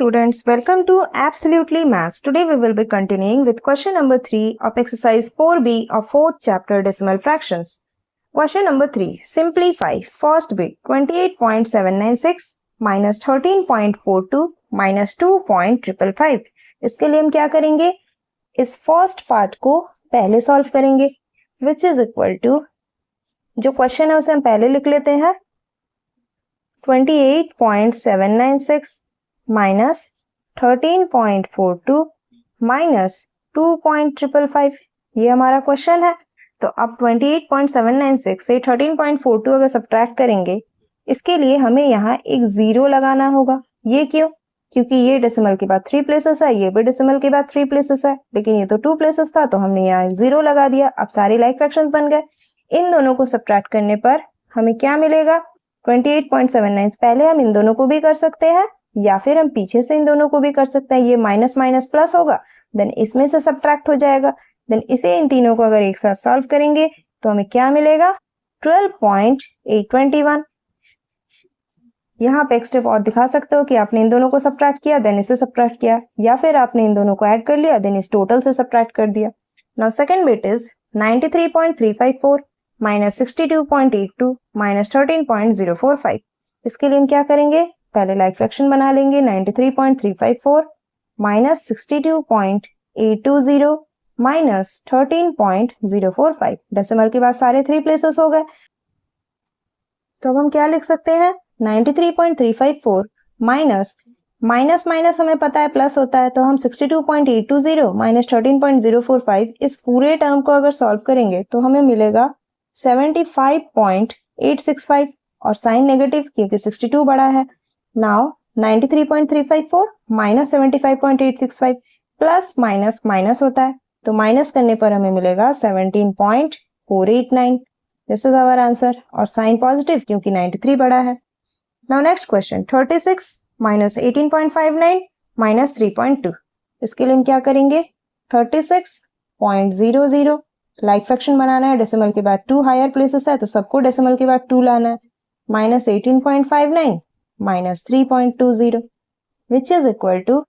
students, welcome to Absolutely Maths. Today we will be continuing with question number 3 of exercise 4b of 4th chapter decimal fractions. Question number 3. Simplify first bit 28.796 minus 13.42 minus 2.555. इसके लिए हम क्या करेंगे? इस first part को पहले solve करेंगे which is equal to, जो क्वेश्चन है उसे हम पहले लिख लेते हैं, 28.796 माइनस 13.42 माइनस 2.555, ये हमारा क्वेश्चन है। तो अब 28.796 से 13.42 अगर सब्ट्रैक्ट करेंगे, इसके लिए हमें यहाँ एक जीरो लगाना होगा। ये क्यों? क्योंकि ये डेसिमल के बाद 3 प्लेसेस है, ये भी डेसिमल के बाद 3 प्लेसेस है, लेकिन ये तो 2 प्लेसेस था, तो हमने यहाँ एक जीरो लगा दिया। अब सारे लाइक फ्रैक्शंस बन गए। इन दोनों को सब्ट्रैक्ट करने पर हमें क्या मिलेगा? 28.79। पहले हम इन दोनों को भी कर सकते हैं या फिर हम पीछे से इन दोनों को भी कर सकते हैं। ये माइनस माइनस प्लस होगा, देन इसमें से सब्ट्रैक्ट हो जाएगा, देन इसे इन तीनों को अगर एक साथ सॉल्व करेंगे तो हमें क्या मिलेगा? 12.821। यहाँ पे एक स्टेप और दिखा सकते हो कि आपने इन दोनों को सब्ट्रैक्ट किया, देन इसे सब्ट्रैक्ट किया, या फिर आपने इन दोनों को ऐड कर लिया, देन इस टोटल से सब्ट्रैक्ट कर दिया। Now second bit is 93.354 minus 62.82 minus 13.045। इसके लिए हम क्या करेंगे? पहले लाइक फ्रैक्शन बना लेंगे। 93.354 माइनस 62.820 माइनस 13.045। डेसिमल के बाद सारे 3 प्लेसेस हो गए, तो अब हम क्या लिख सकते हैं? 93.354 माइनस माइनस माइनस हमें पता है प्लस होता है, तो हम 62.820 माइनस 13.045 इस पूरे टर्म को अगर सॉल्व करेंगे तो हमें मिलेगा 75.865 और साइन नेगेटिव क्योंकि 62 बड़ा है। Now 93.354 minus 75.865 plus minus minus होता है, तो माइनस करने पर हमें मिलेगा 17.489। दिस इज आवर आंसर, और साइन पॉजिटिव क्योंकि 93 बड़ा है। Now next question 36 minus 18.59 minus 3.2। इसके लिए हम क्या करेंगे? 36.00 लाइक फ्रैक्शन बनाना है, डेसिमल के बाद 2 हायर प्लेसेस है तो सबको डेसिमल के बाद 2 लाना है, minus 18.59 minus 3.20 which is equal to,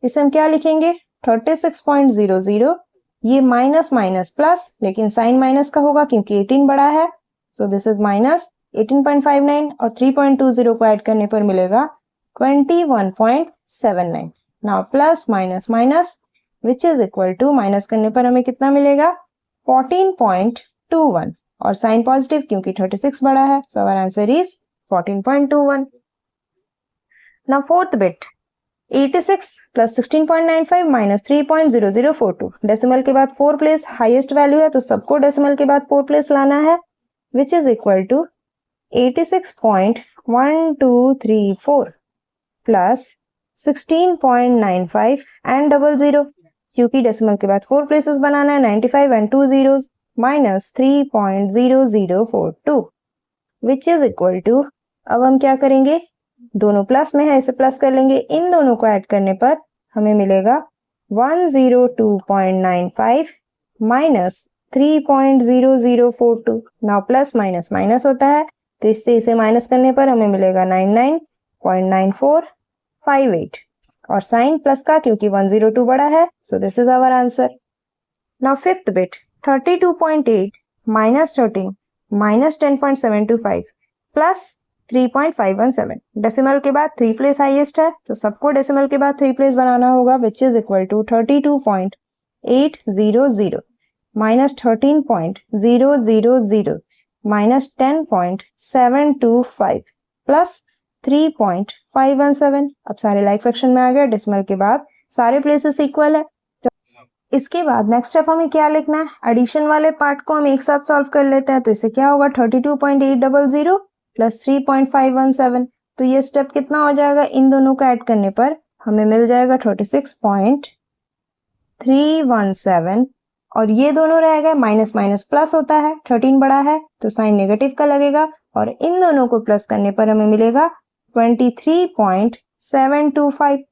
इसे हम क्या लिखेंगे? 36.00, ये माइनस माइनस प्लस, लेकिन साइन माइनस का होगा क्योंकि 18 बड़ा है, सो दिस इज माइनस 18.59 और 3.20 को ऐड करने पर मिलेगा 21.79। Now plus minus minus which is equal to, minus करने पर हमें कितना मिलेगा? 14.21 और साइन पॉजिटिव क्योंकि 36 बड़ा है, so our answer is 14.21। Now fourth bit 86 plus 16.95 minus 3.0042। Decimal के बाद 4 प्लेस हाईएस्ट वैल्यू है, तो सबको डेसिमल के बाद 4 प्लेस लाना है, which is equal to 86.1234 plus 16.95 and 00, क्योंकि डेसिमल के बाद 4 प्लेसेस बनाना है, 95 and 2 zeros minus 3.0042 which is equal to, अब हम क्या करेंगे? दोनों प्लस में है, इसे प्लस कर लेंगे, इन दोनों को ऐड करने पर हमें मिलेगा 102.95 minus 3.0042। Now plus minus minus होता है, तो इससे इसे माइनस करने पर हमें मिलेगा 99.9458 और साइन प्लस का क्योंकि 102 बड़ा है, so this is our answer. Now fifth bit 32.8 minus 13 minus 10.725 plus 3.517। Decimal के बाद 3 प्लेस हाईएस्ट है, तो सबको डेसिमल के बाद 3 प्लेस बनाना होगा, which is equal to 32.800 minus 13.000 minus 10.725 plus 3.517। अब सारे लाइक फ्रैक्शन में आ गए, डेसिमल के बाद सारे प्लेसेस इक्वल है। तो इसके बाद नेक्स्ट स्टेप हमें क्या लिखना है? एडिशन वाले पार्ट को हम एक साथ सॉल्व कर लेते हैं, तो इसे क्या होगा? 32.800 प्लस 3.517। तो ये स्टेप कितना हो जाएगा? इन दोनों को ऐड करने पर हमें मिल जाएगा 36.317 और ये दोनों रह गए, माइनस माइनस प्लस होता है, 13 बड़ा है तो साइन नेगेटिव का लगेगा, और इन दोनों को प्लस करने पर हमें मिलेगा 23.725।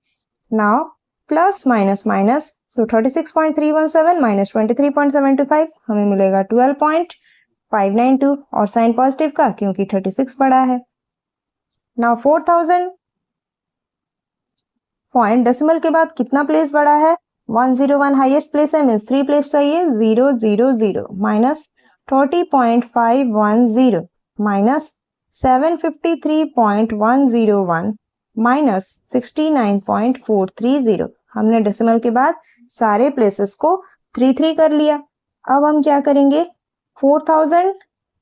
नाउ प्लस माइनस माइनस, सो 36.317 माइनस 23.725 हमें मिलेगा 12.592 और साइन पॉजिटिव का क्योंकि 36 बड़ा है। नाउ पॉइंट डेसिमल के बाद कितना प्लेस बड़ा है? 101 हाईएस्ट प्लेस है, मीन्स 3 प्लेस चाहिए। 000 माइनस 30.510 माइनस 753.101 माइनस 69.430। हमने डेसिमल के बाद सारे प्लेसेस को 3 कर लिया। अब हम क्या करेंगे? 4000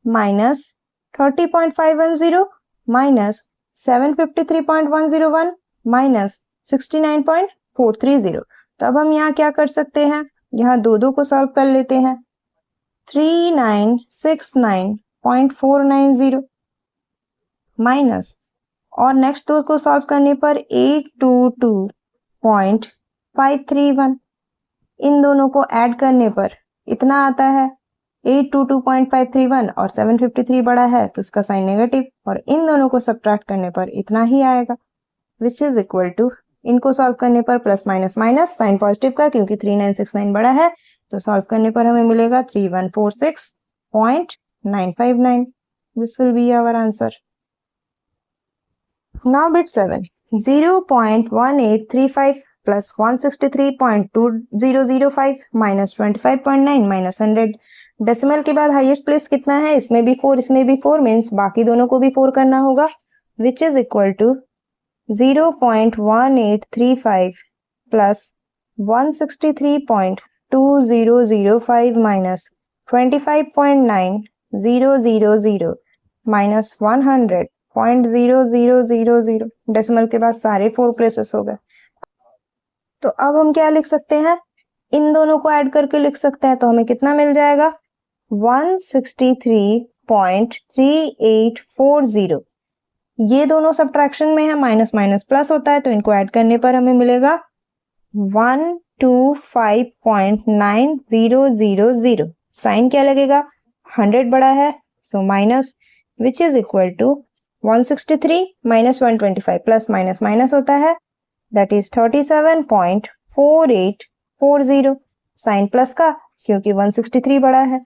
माइनस 30.510 माइनस 753.101 माइनस 69.430। तो अब हम यहाँ क्या कर सकते हैं? यहाँ दो को सॉल्व कर लेते हैं। 3969.490 माइनस, और नेक्स्ट दो को सॉल्व करने पर 822.531। इन दोनों को ऐड करने पर इतना आता है 822.531 और 753 बड़ा है तो इसका साइन नेगेटिव, और इन दोनों को सब्ट्रैक्ट करने पर इतना ही आएगा, विच इज इक्वल टू, इनको सॉल्व करने पर plus minus minus, sign positive का क्योंकि 3969 बड़ा है तो सॉल्व करने पर हमें मिलेगा 3146.959। This will be our answer. Now bit 7, 0.1835 plus 163.2005 minus 25.9 minus 100। Decimal के बाद हाईएस्ट प्लेस कितना है? इसमें भी 4, इसमें भी 4, मीन्स बाकी दोनों को भी 4 करना होगा, which is equal to 0.1835 plus 163.2005 minus 25.9000 minus 100.0000। Decimal के बाद सारे 4 प्लेसेस हो गए। तो अब हम क्या लिख सकते हैं? इन दोनों को ऐड करके लिख सकते हैं, तो हमें कितना मिल जाएगा? 163.3840। ये दोनों सब्ट्रैक्शन में है, माइनस माइनस प्लस होता है, तो इनको ऐड करने पर हमें मिलेगा 125.9000। साइन क्या लगेगा? 100 बड़ा है, so minus, which is equal to 163 minus 125, plus minus minus होता है, दैट इज 37.4840। साइन प्लस का क्योंकि 163 बड़ा है।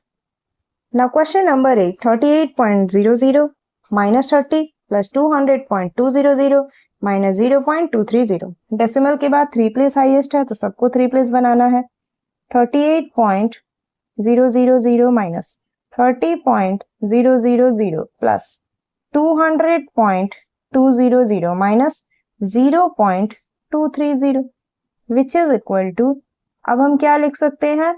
Now question number 8, 38.00 minus 30 plus 200.200 minus 0.230। Decimal के बाद 3 प्लेस हाईएस्ट है तो सबको 3 प्लेस बनाना है। 38.000 minus 30.000 plus 200.200 minus 0.230, which is equal to, अब हम क्या लिख सकते हैं?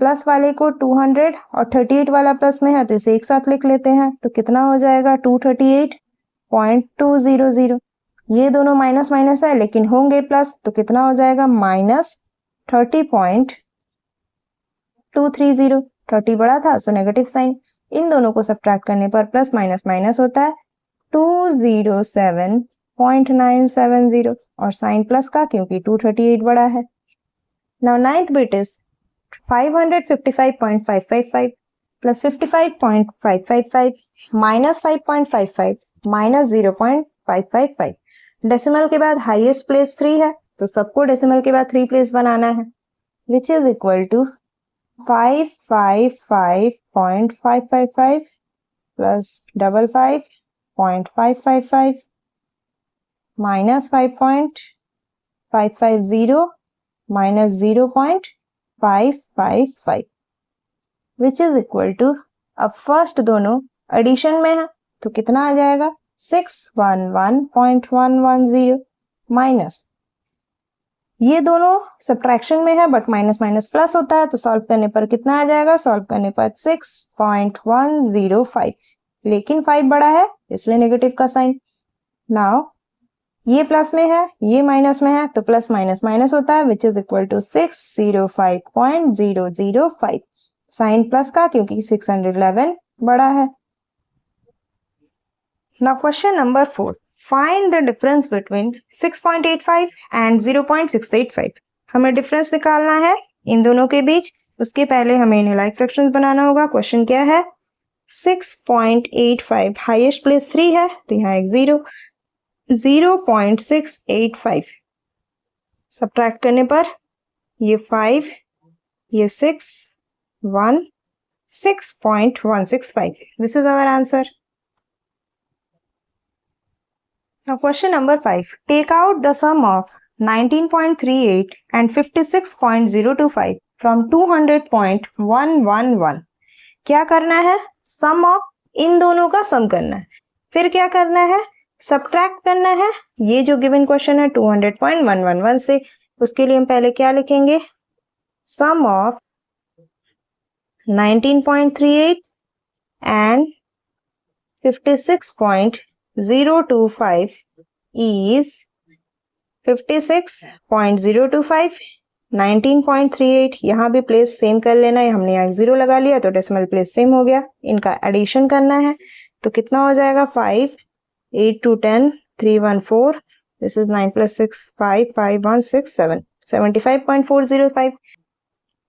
प्लस वाले को 200 और 38 वाला प्लस में है तो इसे एक साथ लिख लेते हैं, तो कितना हो जाएगा? 238.200। ये दोनों माइनस माइनस है लेकिन होंगे प्लस, तो कितना हो जाएगा? माइनस 30.230। 30 बड़ा था सो नेगेटिव साइन, इन दोनों को सब्ट्रैक्ट करने पर प्लस माइनस माइनस होता है 207.970, और साइन प्लस का क्योंकि 238 बड़ा है। Now ninth bit is 555.555 plus 55.555 minus 5.55 minus 0.555। Decimal के बाद हाईएस्ट प्लेस 3 है तो सबको डेसिमल के बाद 3 प्लेस बनाना है, which is equal to 555.555 plus 55.555 minus 5.550 minus 0.555, which is equal to, अब फर्स्ट दोनों एडिशन में है तो कितना आ जाएगा? 611.110 माइनस, ये दोनों सब्ट्रैक्शन में है बट माइनस माइनस प्लस होता है तो सॉल्व करने पर कितना आ जाएगा? सॉल्व करने पर 6.105, लेकिन 5 बड़ा है इसलिए नेगेटिव का साइन। नाउ ये प्लस में है, ये माइनस में है तो प्लस माइनस माइनस होता है, which is equal to 605.005। Sign plus का क्योंकि 611 बड़ा है। Now question number 4, find the difference between 6.85 and 0.685। हमें डिफरेंस निकालना है इन दोनों के बीच, उसके पहले हमें इन्हें लाइक फ्रैक्शंस बनाना होगा। क्वेश्चन क्या है? 6.85 हाईएस्ट प्लेस 3 है तो यहाँ एक 0.685 सब्ट्रैक्ट करने पर ये 5, ये 6, 1, 6.165। This is our answer. Now question number 5, take out the sum of 19.38 and 56.025 from 200.111. क्या करना है? सम ऑफ इन दोनों का सम करना है। फिर क्या करना है? सब्ट्रैक्ट करना है ये जो गिवन क्वेश्चन है 200.111 से। उसके लिए हम पहले क्या लिखेंगे? सम ऑफ 19.38 and 56.025 is 56.025 19.38 यहाँ भी प्लेस सेम कर लेना है, हमने यहाँ 0 लगा लिया तो डेसिमल प्लेस सेम हो गया। इनका एडिशन करना है तो कितना हो जाएगा? 5 8 2 10 3 1 4 दिस इज 9 + 6 5 5 1 6 7 75.405।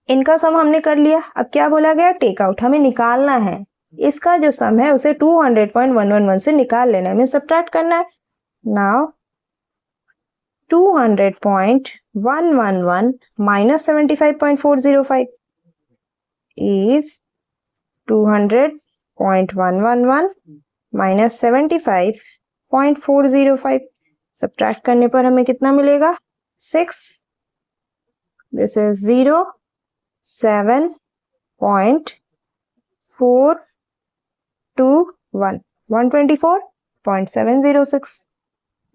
इनका सम हमने कर लिया। अब क्या बोला गया? टेक आउट, हमें निकालना है। इसका जो सम है उसे 200.111 से निकाल लेना है, हमें सब्ट्रैक्ट करना है। Now 200.111 minus 75.405 is 200.111 minus 75.405। Subtract करने पर हमें कितना मिलेगा? 6 this is 0 7.421 124.706।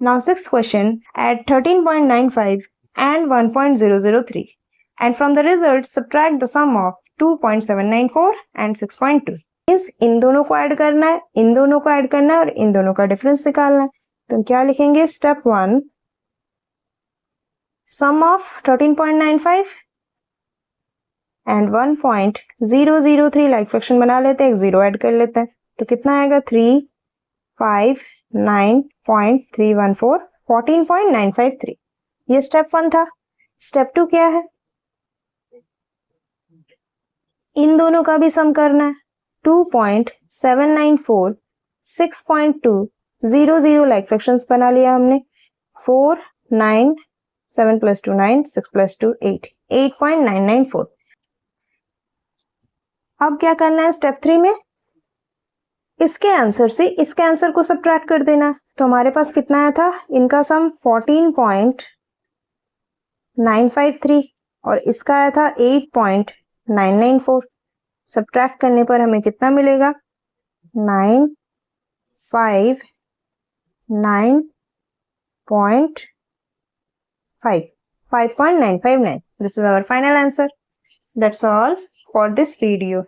Now sixth question, add 13.95 and 1.003 and from the result subtract the sum of 2.794 and 6.2। इस इन दोनों को ऐड करना है, इन दोनों को ऐड करना है और इन दोनों का डिफरेंस निकालना है। तो हम क्या लिखेंगे? Step 1 sum of 13.95 and 1.003 like fraction बना लेते हैं, एक 0 ऐड कर लेते हैं तो कितना आएगा? 3 5 9.314 14.953। ये स्टेप 1 था। स्टेप 2 क्या है? इन दोनों का भी सम करना है। 2.794 6.2 00 लाइक फ्रैक्शंस बना लिया हमने। 4 9 7 + 2 9 6 + 2 8 8.994। अब क्या करना है? स्टेप 3 में इसके आंसर से इसके आंसर को सब्ट्रैक्ट कर देना। तो हमारे पास कितना आया था? इनका सम 14.953 और इसका आया था 8.994। सब्ट्रैक्ट करने पर हमें कितना मिलेगा? 5.959। This is our final answer. That's all for this video.